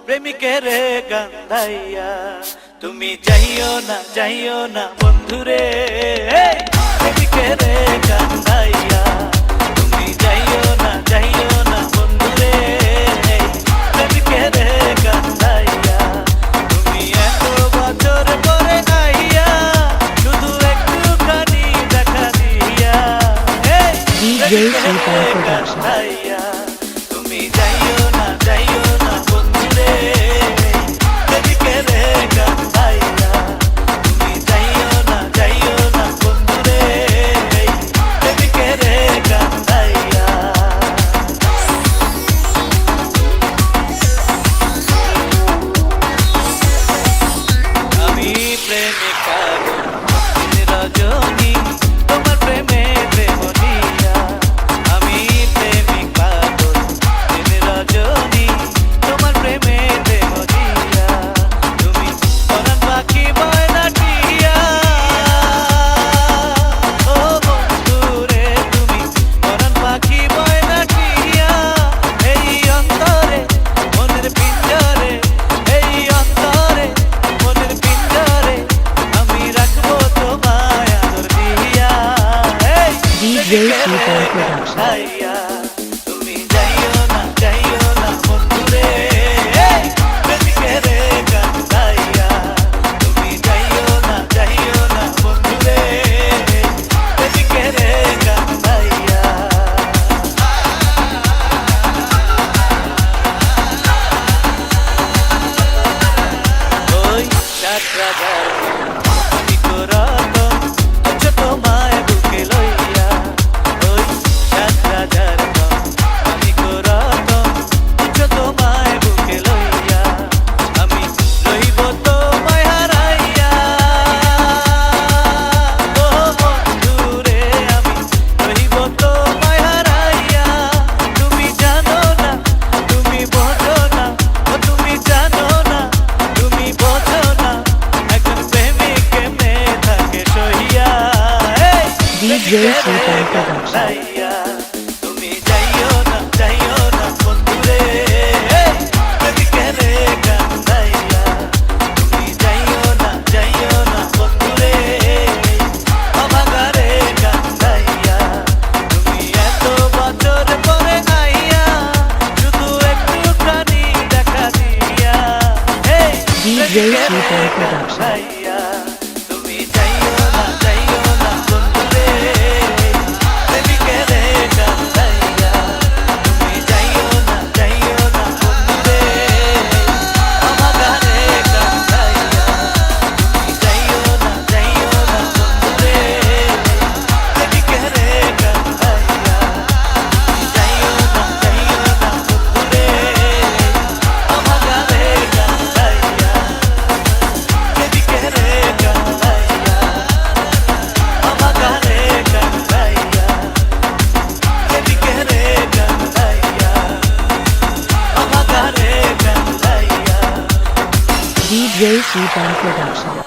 প্রেমিকের গান্ধাইয়া। তুমি যাইও না বন্ধুরে, প্রেমিকের গান্ধাইয়া। তুমি যাইও না বন্ধুরে, প্রেমিকের গান্ধাইয়া। তুমি এত বছর পরে আইয়া, শুধু একটুখানি দেখা দিয়া, প্রেমিকের গান্ধাইয়া। তুমি যাইও না বন্ধুরে, প্রেমিকের গান্ধাইয়া। তুমি যাইও না বন্ধুরে, প্রেমিকের গান্ধাইয়া। আমি প্রেমিকা রজনী, তোমার প্রেমে প্রেম দিয়া। আমি প্রেমিক পাগল রজনী, তোমার প্রেমে প্রেম দিয়া। তুমি পরাণ পাখি ময়নাটিয়া, ও বন্ধুরে তুমি পরাণ পাখি ময়নাটিয়া। এই অন্তরে মনের পিঞ্জরে, এই অন্তরে মনের পিঞ্জরে, আমি রাখবো তোমায় আদর দিয়া। DJ Sultan Production. তুমি যাইও না বন্ধুরে, প্রেমিকের গান্ধাইয়া। তুমি যাইও না বন্ধুরে, প্রেমিকের গান্ধাইয়া। ওই 7 রাজার আমি করতম, ছোট মায় বুকে লইয়া। ওই 7 রাজার আমি করতম, ছোট মায় বুকে লইয়া। আমি রইব তোমায় হারাইয়া, ও বন্ধুরে আমি রইব তোমায় হারাইয়া। তুমি জানো না, তুমি বোঝো না, ও তুমি জানো না, তুমি বোঝো না, একজন প্রেমিক কেমনে থাকে সহিয়া। DJ Sultan Production. তুমি যাইও না বন্ধুরে, প্রেমিকের গান্ধাইয়া। তুমি যাইও না বন্ধুরে, অভাগারে গান্ধাইয়া। তুমি এত বছর পরে আইয়া, শুধু একটুখানি দেখা দিয়া। DJ Sultan Production. তুমি যাইও না বন্ধুরে, প্রেমিকের গান্ধাইয়া। তুমি যাইও না বন্ধুরে, অভাগারে গান্ধাইয়া। তুমি যাইও না বন্ধুরে, প্রেমিকের গান্ধাইয়া। তুমি যাইও না বন্ধুরে, অভাগারে গান্ধাইয়া। প্রেমিকের গান্ধাইয়া, অভাগারে গান্ধাইয়া। প্রেমিকের গান্ধাইয়া, অভাগারে গান্ধাইয়া। DJ Sultan Production.